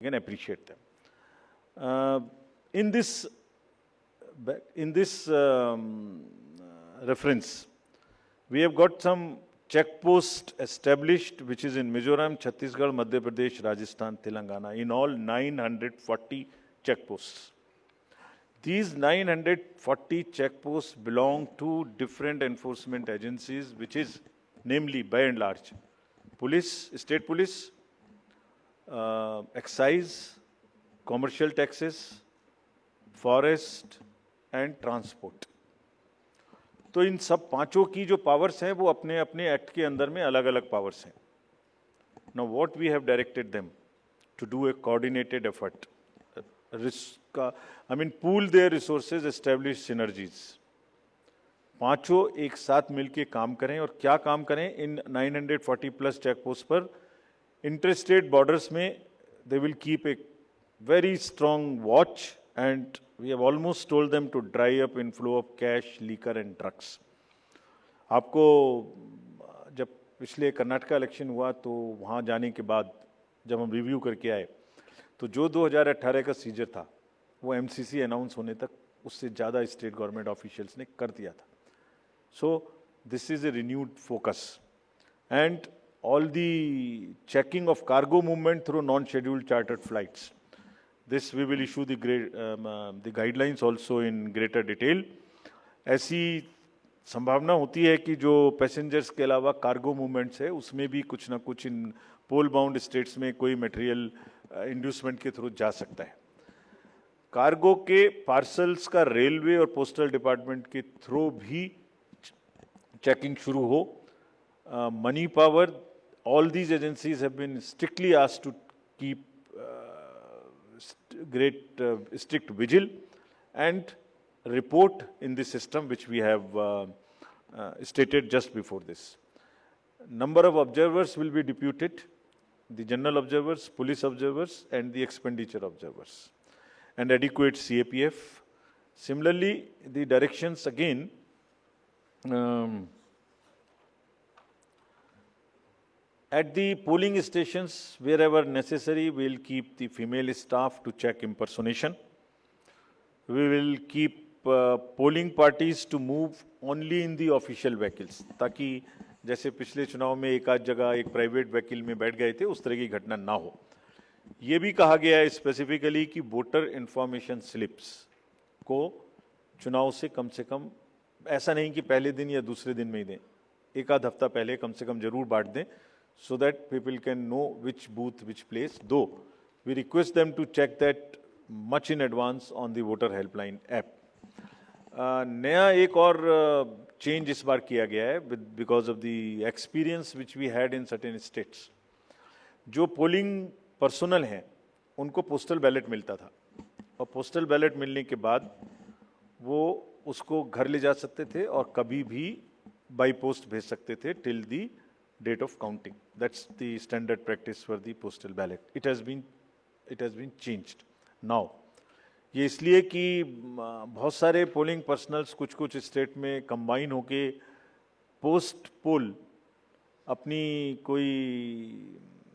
can appreciate them. In this reference, we have got some check post established, which is in Mizoram, Chhattisgarh, Madhya Pradesh, Rajasthan, Telangana, in all 940 checkposts. These 940 checkposts belong to different enforcement agencies, which is namely, by and large, police, state police, excise, commercial taxes, forest and transport. तो इन सब पांचों की जो powers हैं वो अपने अपने act के अंदर में अलग अलग पावर्स हैं. Now what we have directed them to do a coordinated effort, pool their resources, establish synergies. पांचों एक साथ मिलके काम करें. और क्या काम करें? इन 940 प्लस चेक पोस्ट पर इंटरस्टेट बॉर्डर्स में they will keep a very strong watch, and we have almost told them to dry up inflow of cash, liquor and drugs. आपको जब पिछले कर्नाटका इलेक्शन हुआ तो वहाँ जाने के बाद जब हम रिव्यू करके आए तो जो 2018 का सीजर था वो एमसीसी अनाउंस होने तक उससे ज़्यादा स्टेट गवर्नमेंट ऑफिशियल्स ने कर दिया था. सो this is a renewed focus and all the checking of cargo movement through non-scheduled chartered flights. This we will issue the guidelines also in greater detail. ऐसी संभावना होती है कि जो पैसेंजर्स के अलावा कार्गो मूवमेंट्स है उसमें भी कुछ ना कुछ इन पोल बाउंड स्टेट्स में कोई मटेरियल इंड्यूसमेंट के थ्रू जा सकता है. कार्गो के पार्सल्स का रेलवे और पोस्टल डिपार्टमेंट के थ्रू भी चेकिंग शुरू हो. Money power, all these agencies have been strictly asked to keep strict vigil and report in the system which we have stated just before this. Number of observers will be deputed, the general observers, police observers and the expenditure observers, and adequate CAPF. Similarly, the directions again at the polling stations, wherever necessary, we will keep the female staff to check impersonation. We will keep polling parties to move only in the official vehicles, ताकि जैसे पिछले चुनाव में एक आध जगह एक private vehicle में बैठ गए थे उस तरह की घटना ना हो. ये भी कहा गया है स्पेसिफिकली कि वोटर इंफॉर्मेशन स्लिप्स को चुनाव से कम ऐसा नहीं कि पहले दिन या दूसरे दिन में ही दें, एक आध हफ्ता पहले कम से कम जरूर बांट दें, so that people can know which booth, which place. Though we request them to check that much in advance on the voter helpline app. नया एक और change इस बार किया गया है because of the experience which we had in certain states. जो polling personnel हैं उनको postal ballot मिलता था और postal ballot मिलने के बाद वो उसको घर ले जा सकते थे और कभी भी by post भेज सकते थे till the date of counting. That's the standard practice for the postal ballot. It has been changed now. ये इसलिए कि बहुत सारे पोलिंग पर्सनल्स कुछ स्टेट में कंबाइन होके पोस्ट पोल अपनी कोई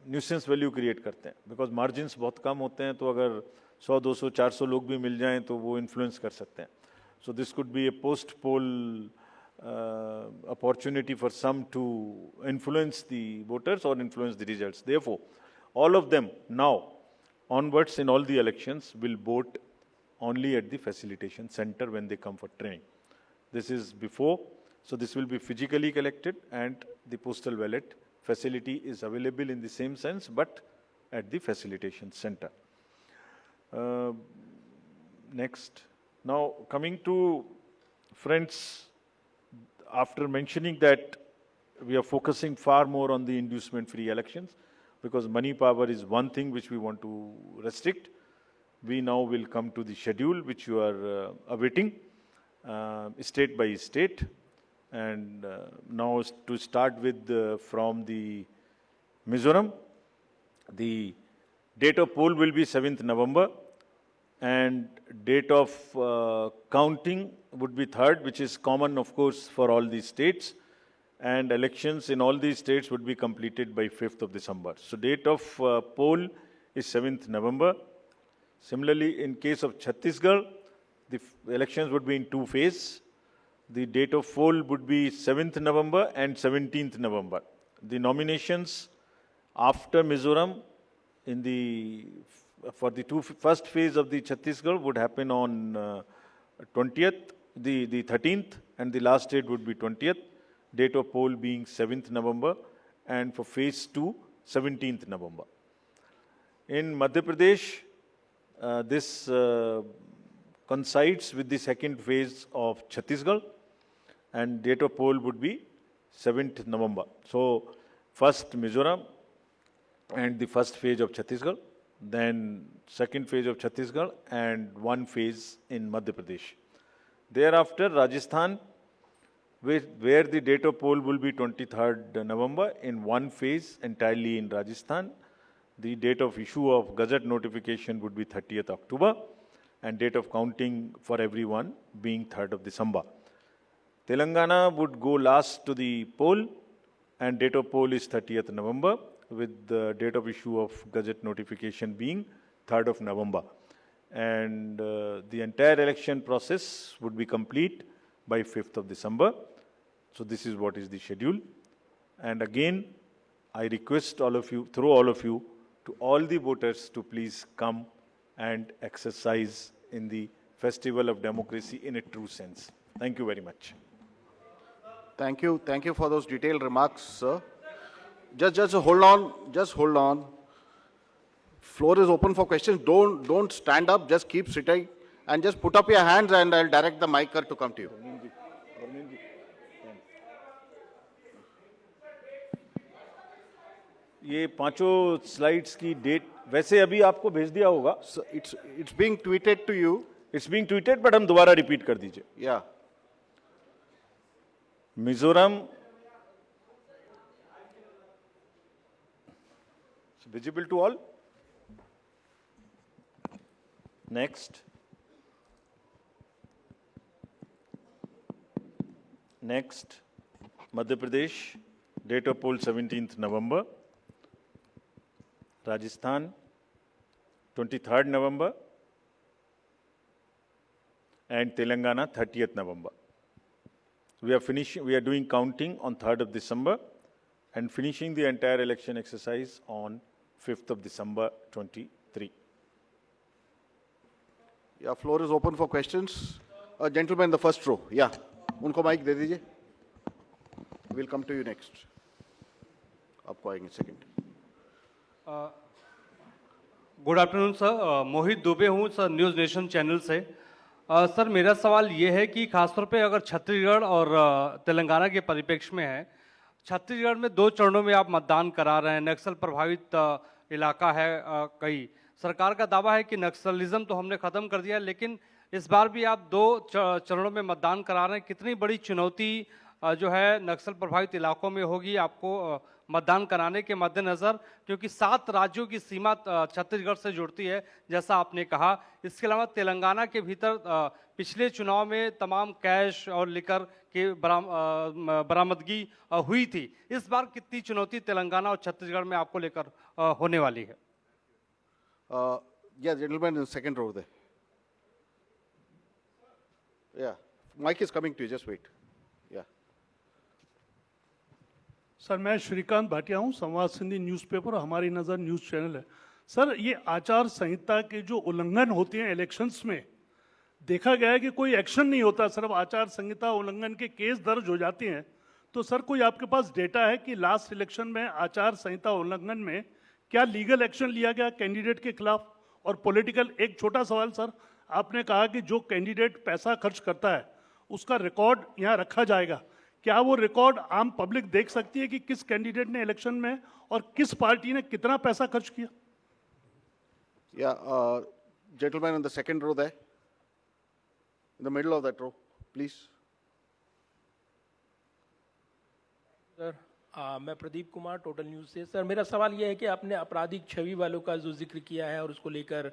न्यूसेंस वैल्यू क्रिएट करते हैं, बिकॉज मार्जिन्स बहुत कम होते हैं. तो अगर 100, 200, 400 लोग भी मिल जाएं तो वो इन्फ्लुएंस कर सकते हैं. So this could be A post pole opportunity for some to influence the voters or influence the results. Therefore, all of them now onwards in all the elections will vote only at the facilitation center when they come for training. This is before, so this will be physically collected and the postal ballot facility is available in the same sense but at the facilitation center. Next. Now coming to friends, after mentioning that we are focusing far more on the inducement-free elections, because money power is one thing which we want to restrict, we now will come to the schedule which you are awaiting, state by state. And now to start with from the Mizoram, the date of poll will be 7th November. And date of counting would be 3rd, which is common, of course, for all these states. And elections in all these states would be completed by 5th of December. So date of poll is 7th November. Similarly, in case of Chhattisgarh, the elections would be in two phases. The date of poll would be 7th November and 17th November. The nominations after Mizoram for the first phase of the Chhattisgarh would happen on 20th, the 13th, and the last date would be 20th. Date of poll being 7th November, and for phase 2, 17th November. In Madhya Pradesh, this coincides with the second phase of Chhattisgarh, and date of poll would be 7th November. So, first Mizoram and the first phase of Chhattisgarh, then second phase of Chhattisgarh, and one phase in Madhya Pradesh. Thereafter, Rajasthan, where the date of poll will be 23rd November in one phase entirely in Rajasthan. The date of issue of Gazette notification would be 30th October, and date of counting for everyone being 3rd of December. Telangana would go last to the poll, and date of poll is 30th November, with the date of issue of Gazette notification being 3rd of November. And the entire election process would be complete by 5th of December. So this is what is the schedule. And again, I request all of you, through all of you, to all the voters to please come and exercise in the festival of democracy in a true sense. Thank you very much. Thank you. Thank you for those detailed remarks, sir. Just hold on. Just hold on. Floor is open for questions. Don't stand up. Just keep sitting and just put up your hands, and I'll direct the mic to come to you. ये पांचों slides की date वैसे अभी आपको भेज दिया होगा. It's being tweeted to you. It's being tweeted, but हम दोबारा रिपीट कर दीजिए. Yeah. Mizoram visible to all. Next. Madhya Pradesh, date of poll 17th November. Rajasthan, 23rd November. And Telangana, 30th November. We are doing counting on 3rd of December and finishing the entire election exercise on 5th of December 23. Yeah, floor is open for questions. Gentleman in the first row. Yeah. Unko mic de dijiye. We'll come to you next. Aapko aayenge second. Good afternoon sir, Mohit Dubey हूँ sir, news nation channel से. Sir मेरा सवाल ये है कि खासतौर पे अगर छत्तीसगढ़ और तेलंगाना के परिप्रेक्ष्य में है, छत्तीसगढ़ में 2 चरणों में आप मतदान करा रहे हैं, नक्सल प्रभावित इलाका है कई. सरकार का दावा है कि नक्सलिज्म तो हमने ख़त्म कर दिया, लेकिन इस बार भी आप 2 चरणों में मतदान करा रहे हैं. कितनी बड़ी चुनौती जो है नक्सल प्रभावित इलाकों में होगी आपको मतदान कराने के मद्देनज़र, क्योंकि 7 राज्यों की सीमा छत्तीसगढ़ से जुड़ती है जैसा आपने कहा. इसके अलावा तेलंगाना के भीतर पिछले चुनाव में तमाम कैश और लिकर की बरामदगी हुई थी. इस बार कितनी चुनौती तेलंगाना और छत्तीसगढ़ में आपको लेकर होने वाली है? Yeah, gentleman in the second row there. Yeah, mic is coming to you. Just wait. Yeah. Sir मैं श्रीकांत भाटिया हूँ, संवाद सिंधी न्यूज़पेपर, हमारी नज़र न्यूज़ चैनल है. सर ये आचार संहिता के जो उल्लंघन होते हैं इलेक्शंस में, देखा गया है कि कोई एक्शन नहीं होता, सिर्फ आचार संहिता उल्लंघन के केस दर्ज हो जाते हैं. तो सर कोई आपके पास डेटा है कि लास्ट इलेक्शन में आचार संहिता उल्लंघन में क्या लीगल एक्शन लिया गया कैंडिडेट के खिलाफ? और पॉलिटिकल, एक छोटा सवाल सर, आपने कहा कि जो कैंडिडेट पैसा खर्च करता है उसका रिकॉर्ड यहाँ रखा जाएगा. क्या वो रिकॉर्ड आम पब्लिक देख सकती है कि किस कैंडिडेट ने इलेक्शन में और किस पार्टी ने कितना पैसा खर्च किया? Yeah, gentleman in the second row there, in the middle of that row, please. Sir मैं प्रदीप कुमार, टोटल न्यूज़ से. सर मेरा सवाल यह है कि आपने आपराधिक छवि वालों का जो जिक्र किया है और उसको लेकर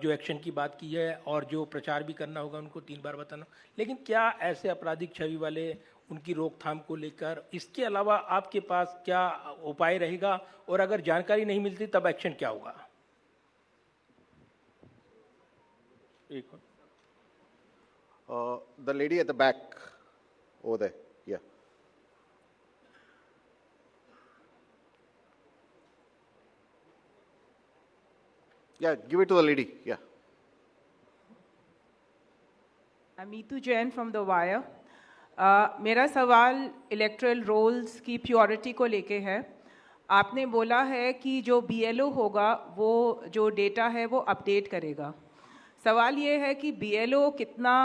जो एक्शन की बात की है और जो प्रचार भी करना होगा उनको 3 बार बताना, लेकिन क्या ऐसे आपराधिक छवि वाले, उनकी रोकथाम को लेकर इसके अलावा आपके पास क्या उपाय रहेगा, और अगर जानकारी नहीं मिलती तब एक्शन क्या होगा? एक The lady at the back, over there, yeah. Yeah, give it to the lady, yeah. Meetu Jain from the wire. मेरा सवाल इलेक्टरल रोल्स की प्योरिटी को लेके है। आपने बोला है कि जो बीएलओ होगा वो जो डेटा है वो अपडेट करेगा। सवाल ये है कि बीएलओ कितना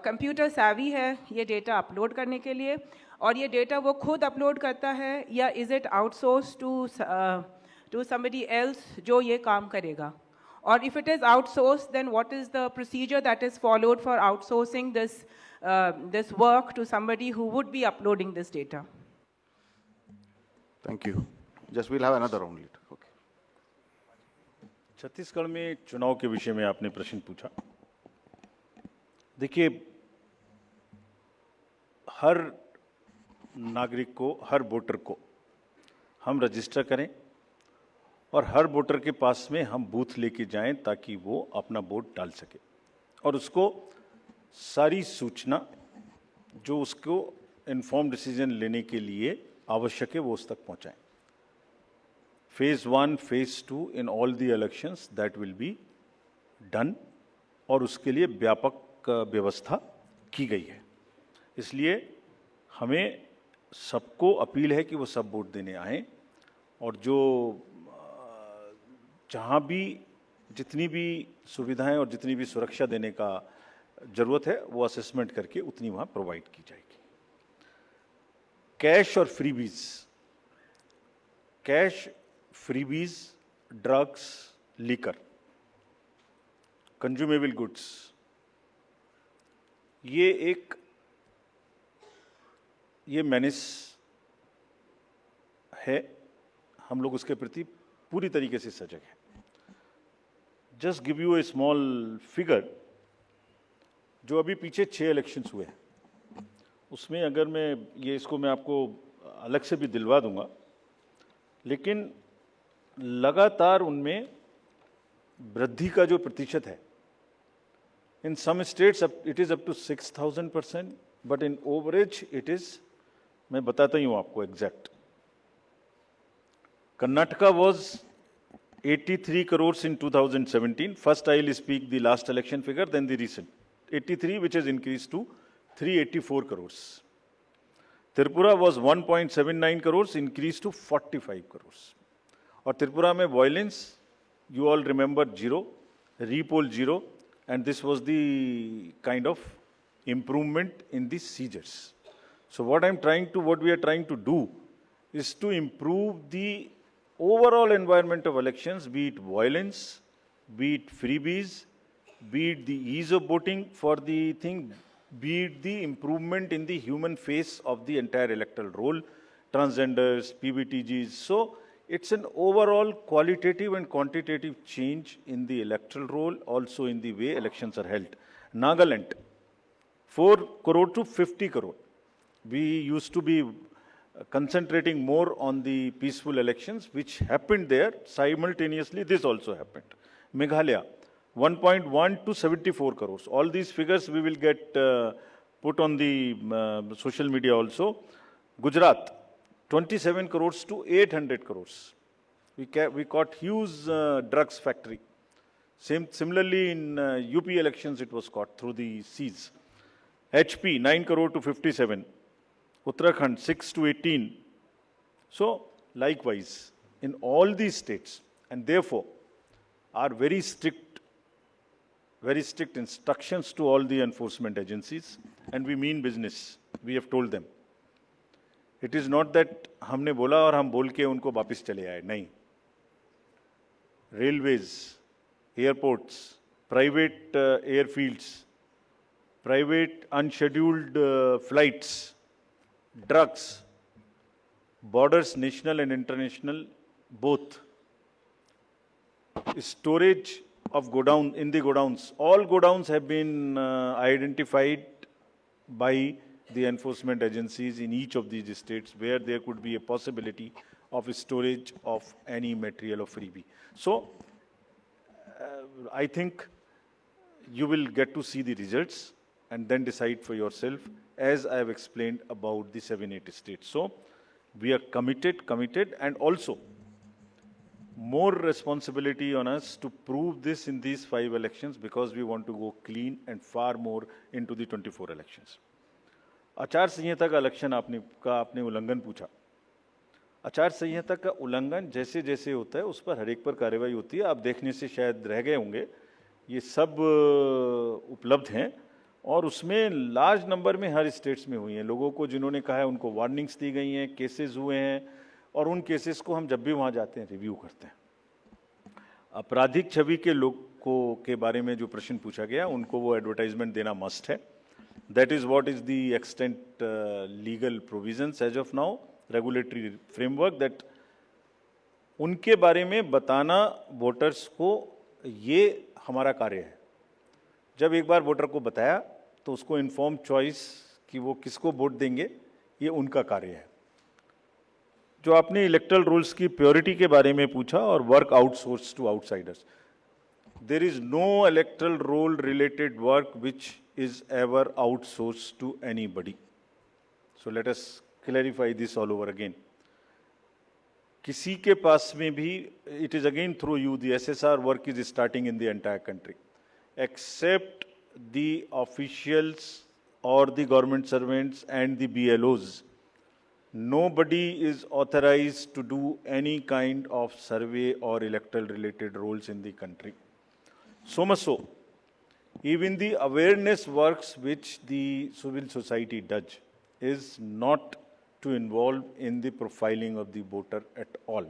कंप्यूटर savvy है ये डेटा अपलोड करने के लिए, और ये डेटा वो खुद अपलोड करता है या is it outsource to somebody else जो ये काम करेगा? Or if it is outsourced, then what is the procedure that is followed for outsourcing this work to somebody who would be uploading this data? Thank you. Just we'll have another round later, okay. Chhattisgarh में चुनाव के विषय में आपने प्रश्न पूछा। देखिए, हर नागरिक को, हर वोटर को हम रजिस्टर करें और हर वोटर के पास में हम बूथ लेके जाएं ताकि वो अपना वोट डाल सके और उसको सारी सूचना जो उसको इन्फॉर्म डिसीजन लेने के लिए आवश्यक है वो उस तक पहुंचाएं। Phase 1, phase 2 in all the elections that will be done, और उसके लिए व्यापक व्यवस्था की गई है। इसलिए हमें सबको अपील है कि वो सब वोट देने आएं और जो जहाँ भी जितनी भी सुविधाएं और जितनी भी सुरक्षा देने का जरूरत है वो असेसमेंट करके उतनी वहाँ प्रोवाइड की जाएगी। कैश और freebies, cash, freebies, drugs, liquor, consumable goods, ये मेनेस है। हम लोग उसके प्रति पूरी तरीके से सजग हैं। Just give U A small figure, जो अभी पीछे 6 इलेक्शंस हुए हैं उसमें अगर मैं आपको अलग से भी दिलवा दूंगा, लेकिन लगातार उनमें वृद्धि का जो प्रतिशत है, in some states it is up to 6000%, but in average it is, मैं बताता ही हूं आपको exact. Karnataka was 83 crores in 2017. First, I will speak the last election figure, then the recent. 83, which has increased to 384 crores. Tripura was 1.79 crores, increased to 45 crores. और त्रिपुरा में violence, you all remember, 0, repoll 0, and this was the kind of improvement in the seizures. So what we are trying to do is to improve the overall environment of elections, be it violence, be it freebies, be it the ease of voting for the thing, be it the improvement in the human face of the entire electoral roll, transgenders, PBTGs. So it's an overall qualitative and quantitative change in the electoral roll, also in the way elections are held. Nagaland, 4 crore to 50 crore. We used to be concentrating more on the peaceful elections which happened there. Simultaneously this also happened. Meghalaya, 1.1 to 74 crores. All these figures we will get put on the social media also. Gujarat, 27 crores to 800 crores. We caught huge drugs factory. Similarly in UP elections it was caught through the seas. HP, 9 crore to 57. Uttarakhand, 6 to 18. So, likewise, in all these states, and therefore, are very strict instructions to all the enforcement agencies, and we mean business. We have told them. It is not that हमने बोला और हम बोल के उनको वापस चले आए, नहीं. Railways, airports, private airfields, private unscheduled flights, drugs, borders, national and international, both. Storage of godown, in the godowns. All godowns have been identified by the enforcement agencies in each of these states where there could be a possibility of storage of any material of freebie. So, I think you will get to see the results and then decide for yourself, as I have explained about the 7-8 states. So we are committed, and also more responsibility on us to prove this in these 5 elections, because we want to go clean and far more into the 24 elections. आचार संहिता का election आपने उल्लंघन पूछा। आचार संहिता का उल्लंघन जैसे जैसे होता है उस पर हर एक पर कार्रवाई होती है। आप देखने से शायद रह गए होंगे, ये सब उपलब्ध हैं और उसमें लार्ज नंबर में हर स्टेट्स में हुई हैं। लोगों को जिन्होंने कहा है उनको वार्निंग्स दी गई हैं, केसेस हुए हैं, और उन केसेस को हम जब भी वहाँ जाते हैं रिव्यू करते हैं। आपराधिक छवि के लोगों के बारे में जो प्रश्न पूछा गया, उनको वो एडवर्टाइजमेंट देना मस्ट है। That is what is the extent legal provisions as of now, regulatory framework, that उनके बारे में बताना वोटर्स को, ये हमारा कार्य है। जब एक बार वोटर को बताया तो उसको इन्फॉर्म चॉइस कि वो किसको वोट देंगे, ये उनका कार्य है। जो आपने इलेक्टरल रूल्स की प्योरिटी के बारे में पूछा और work outsource to outsiders, there is no electoral roll related work which is ever outsource to anybody. So let us clarify this all over again. किसी के पास में भी, it is again through you, the SSR work is starting in the entire country, except the officials or the government servants and the BLOs. Nobody is authorized to do any kind of survey or electoral related roles in the country. So much so, even the awareness works which the civil society does is not to involve in the profiling of the voter at all.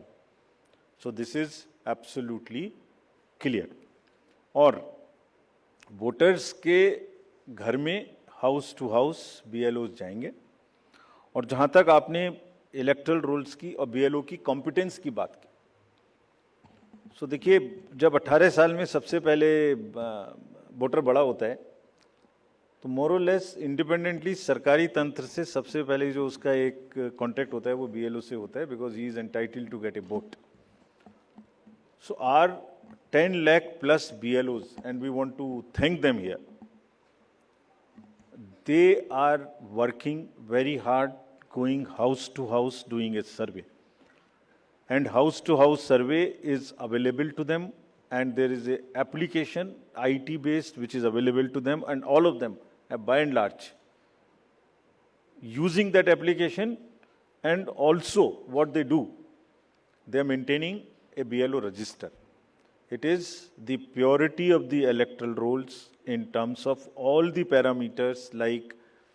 So this is absolutely clear. और voters के घर में house to house BLO जाएंगे। और जहाँ तक आपने electoral rules की और बीएलओ की कॉम्पिटेंस की बात की, सो देखिए, जब 18 साल में सबसे पहले वोटर बड़ा होता है तो मोर और लेस इंडिपेंडेंटली सरकारी तंत्र से सबसे पहले जो उसका एक कॉन्टैक्ट होता है वो बीएलओ से होता है, because he is entitled to get a vote. So are 10 lakh plus BLOs, and we want to thank them here. They are working very hard, going house to house, doing a survey. And house to house survey is available to them, and there is a application, IT based, which is available to them, and all of them, by and large, using that application. And also what they do, they are maintaining a BLO register. It is the purity of the electoral rolls in terms of all the parameters, like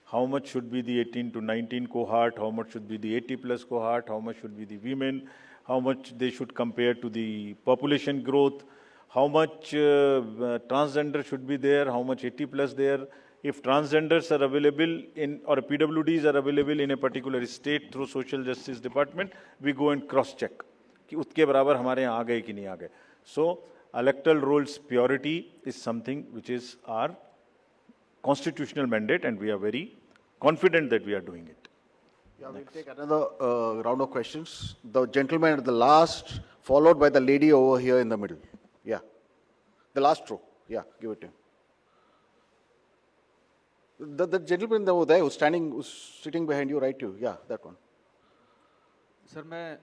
how much should be the 18 to 19 cohort, how much should be the 80 plus cohort, how much should be the women, how much they should compare to the population growth, how much transgender should be there, how much 80 plus there. If transgenders are available in, or PWDs are available in a particular state through Social Justice Department, we go and cross check कि उसके बराबर हमारे यहाँ आ गए कि नहीं आ गए। So, electoral rolls purity is something which is our constitutional mandate, and we are very confident that we are doing it. Yeah, we'll take another round of questions. The gentleman at the last, followed by the lady over here in the middle. Yeah, the last row. Yeah, give it to him. The gentleman over there who's sitting behind you, right? Yeah, that one. Sir, मैं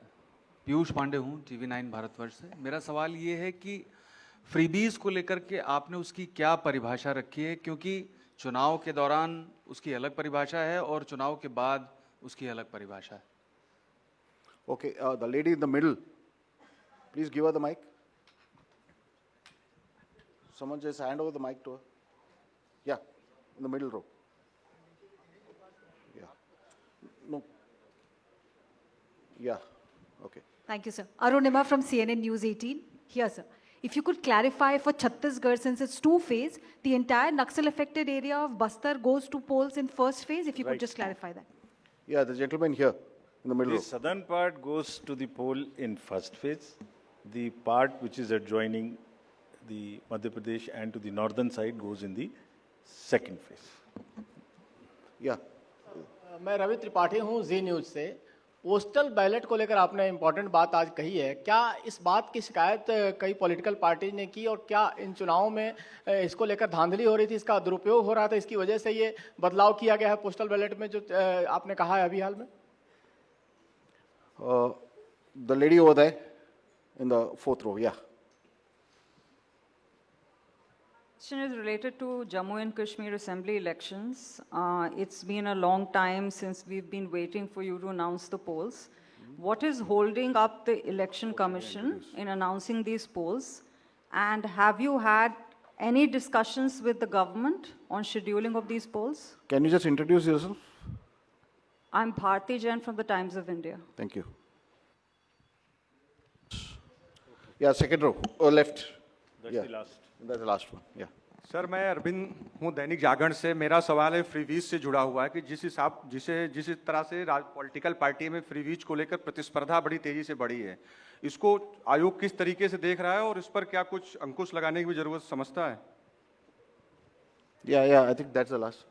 पीयूष पांडे हूँ, TV9 Bharatvarsh से। मेरा सवाल ये है कि freebies को लेकर के आपने उसकी क्या परिभाषा रखी है, क्योंकि चुनाव के दौरान उसकी अलग परिभाषा है और चुनाव के बाद उसकी अलग परिभाषा है। Okay, the lady in the middle, please give her the mic. Someone just hand over the mic to her. Yeah, in the middle row. Yeah. No. Yeah. Okay. Thank you, sir. Arunima from CNN News 18. Here, sir. If you could clarify for Chhattisgarh, since it's two-phase, the entire Naxal-affected area of Bastar goes to polls in first phase. If you could just clarify that. Yeah, the gentleman here in the middle The row. southern part goes to the poll in first phase. The part which is adjoining the Madhya Pradesh and to the northern side goes in the second phase. Yeah. मैं रवि त्रिपाठी हूँ जी news से। Postal ballot को लेकर आपने important बात आज कही है, क्या इस बात की शिकायत कई पॉलिटिकल पार्टी ने की, और क्या इन चुनावों में इसको लेकर धांधली हो रही थी, इसका दुरुपयोग हो रहा था, इसकी वजह से ये बदलाव किया गया है पोस्टल बैलेट में जो आपने कहा है अभी हाल में? The lady over there in the fourth row, yeah. Question is related to Jammu and Kashmir Assembly elections. It's been a long time since we've been waiting for you to announce the polls. What is holding up the Election Commission in announcing these polls? And have you had any discussions with the government on scheduling of these polls? Can you just introduce yourself? I'm Bharti Jain from the Times of India. Thank you. Yeah, second row, left. That's Yeah. the last. That's the last one, yeah. Sir मैं अरविंद हूँ दैनिक जागरण से। मेरा सवाल है freebies से जुड़ा हुआ है कि जिस तरह से पॉलिटिकल पार्टी में फ्रीवीज को लेकर प्रतिस्पर्धा बड़ी तेजी से बढ़ी है, इसको आयोग किस तरीके से देख रहा है और इस पर क्या कुछ अंकुश लगाने की भी जरूरत समझता है? Yeah, I think that's the last.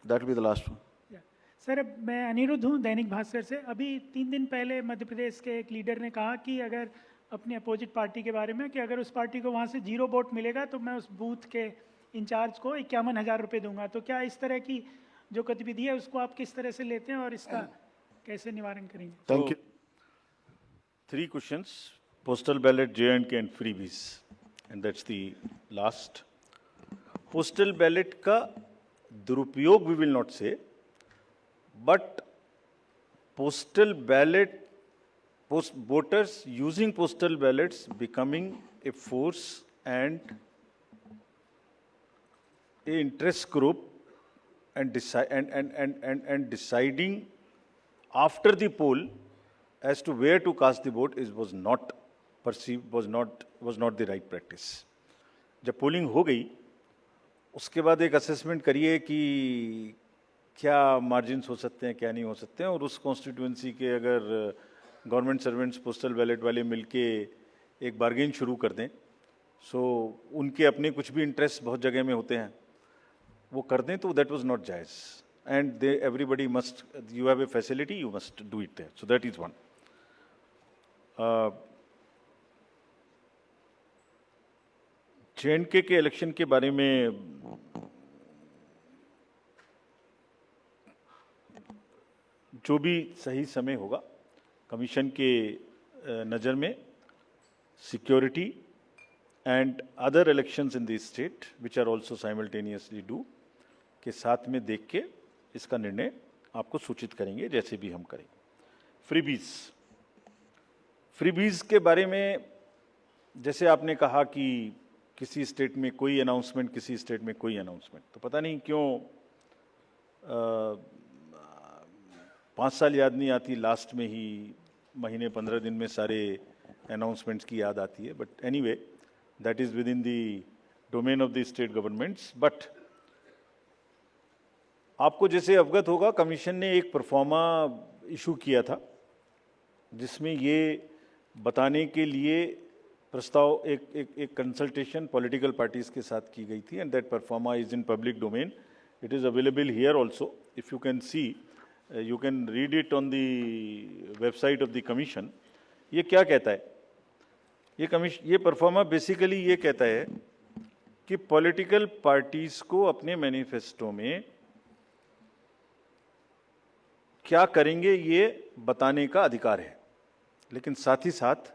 That will be the last one. Sir मैं अनिरुद्ध हूँ दैनिक भास्कर से। अभी 3 दिन पहले मध्य प्रदेश के एक लीडर ने कहा कि अगर अपनी अपोजिट पार्टी के बारे में कि अगर उस पार्टी को वहाँ से 0 वोट मिलेगा तो मैं उस बूथ के इंचार्ज को 51,000 रुपये दूंगा। तो क्या इस तरह की जो गतिविधि है उसको आप किस तरह से लेते हैं और इसका कैसे निवारण करेंगे? Thank you. 3 questions: postal ballot, J&K and freebies, and that's the last. Postal ballot का दुरुपयोग we will not say, but postal ballot, voters using postal ballots becoming a force and a interest group and deciding after the poll as to where to cast the vote was not perceived, was not the right practice. जब polling हो गई उसके बाद एक assessment करिए कि क्या margins हो सकते हैं, क्या नहीं हो सकते हैं, और उस कॉन्स्टिट्यूएंसी के अगर गवर्नमेंट सर्वेंट्स पोस्टल बैलेट वाले मिलके एक बार्गेन शुरू कर दें, सो उनके अपने कुछ भी इंटरेस्ट बहुत जगह में होते हैं, वो कर दें, तो दैट वाज नॉट जायज़, and they everybody must, you have a facility, you must do it there, so that is one. J&K के इलेक्शन के बारे में जो भी सही समय होगा, कमीशन के नज़र में security and other elections in the state which are also simultaneously do के साथ में देख के इसका निर्णय आपको सूचित करेंगे, जैसे भी हम करेंगे. फ्रीबीज के बारे में जैसे आपने कहा कि किसी स्टेट में कोई अनाउंसमेंट, किसी स्टेट में कोई अनाउंसमेंट, तो पता नहीं क्यों 5 साल याद नहीं आती, लास्ट में ही महीने 15 दिन में सारे अनाउंसमेंट्स की याद आती है. But anyway, that is with in the domain of the state governments. But आपको जैसे अवगत होगा, कमीशन ने एक परफॉर्मा इशू किया था जिसमें ये बताने के लिए प्रस्ताव एक कंसल्टेशन पॉलिटिकल पार्टीज के साथ की गई थी, and that pro forma is in public domain. It is available here also. If you can see, you can read it on the website of the commission. ये क्या कहता है? ये परफॉर्मा बेसिकली ये कहता है कि पॉलिटिकल पार्टीज को अपने मैनिफेस्टो में क्या करेंगे ये बताने का अधिकार है, लेकिन साथ ही साथ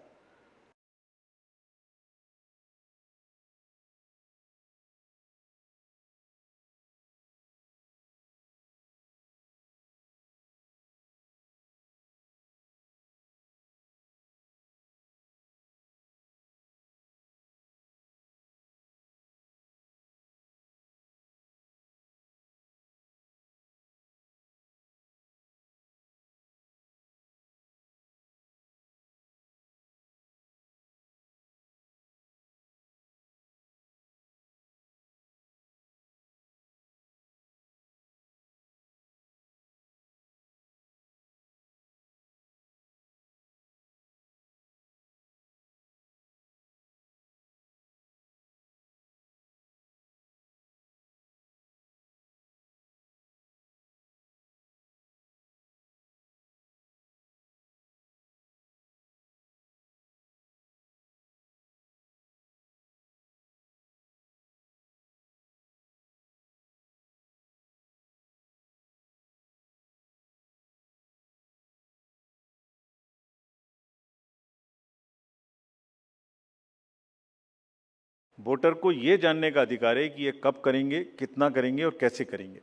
वोटर को ये जानने का अधिकार है कि ये कब करेंगे, कितना करेंगे और कैसे करेंगे।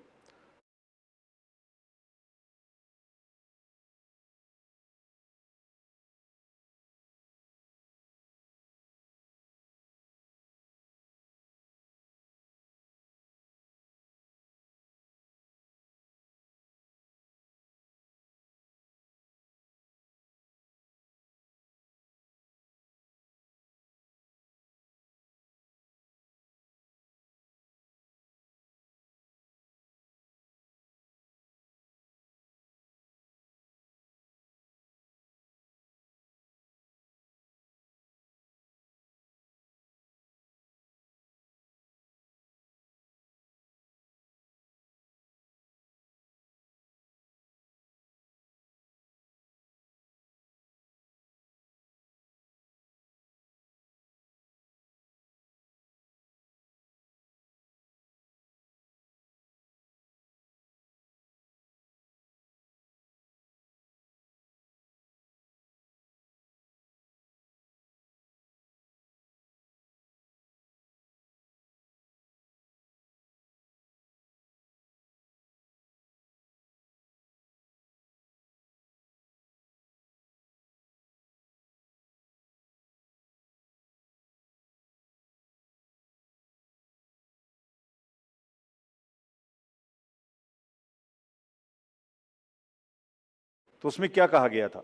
तो उसमें क्या कहा गया था?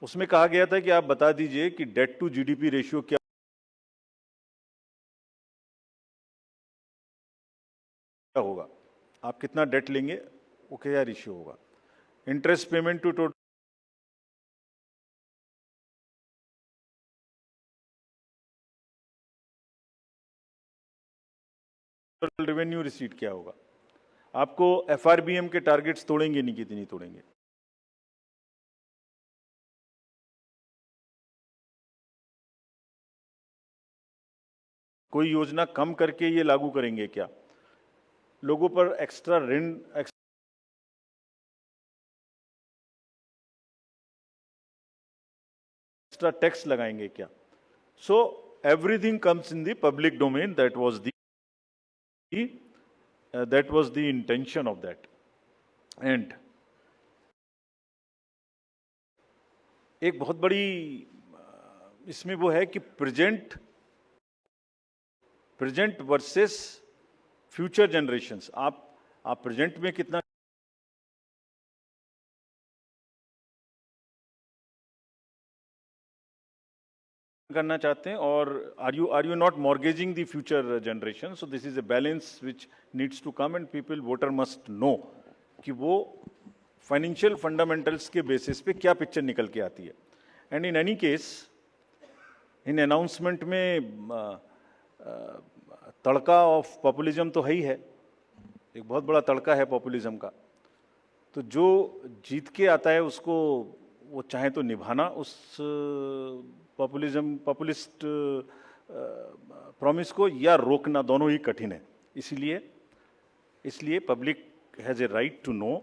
उसमें कहा गया था कि आप बता दीजिए कि डेट टू जीडीपी रेशियो क्या होगा, आप कितना डेट लेंगे, वो क्या रेशियो होगा, interest payment to total revenue receipt क्या होगा, आपको एफआरबीएम के टारगेट्स तोड़ेंगे नहीं, कितनी तोड़ेंगे। कोई योजना कम करके ये लागू करेंगे क्या, लोगों पर एक्स्ट्रा ऋण एक्स्ट्रा टैक्स लगाएंगे क्या। So everything comes in the public domain, that was the intention of that. And एक बहुत बड़ी इसमें वो है कि प्रेजेंट वर्सेस फ्यूचर जनरेशंस। आप प्रेजेंट में कितना करना चाहते हैं और are you not mortgaging the future generation. So this is a balance which needs to come and people voter must know कि वो फाइनेंशियल फंडामेंटल्स के बेसिस पे क्या पिक्चर निकल के आती है। And in any case in announcement में तड़का ऑफ पॉपुलिज्म तो है ही है, एक बहुत बड़ा तड़का है पॉपुलिज्म का। तो जो जीत के आता है उसको वो चाहे तो निभाना उस पॉपुलिस्ट प्रॉमिस को, या रोकना, दोनों ही कठिन है। इसलिए public has a right to know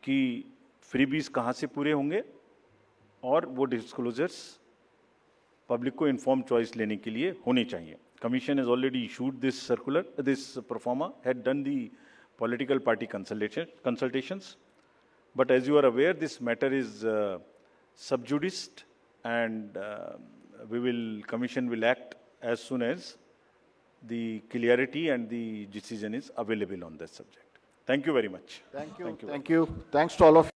कि फ्रीबीज कहाँ से पूरे होंगे और वो डिस्क्लोजर्स पब्लिक को इन्फॉर्म चॉइस लेने के लिए होनी चाहिए। Commission has already issued this circular, this proforma, had done the political party consultations. But as you are aware, this matter is sub judice, and Commission will act as soon as the clarity and the decision is available on that subject. Thank you very much. Thank you. Thank you. Thanks to all of you.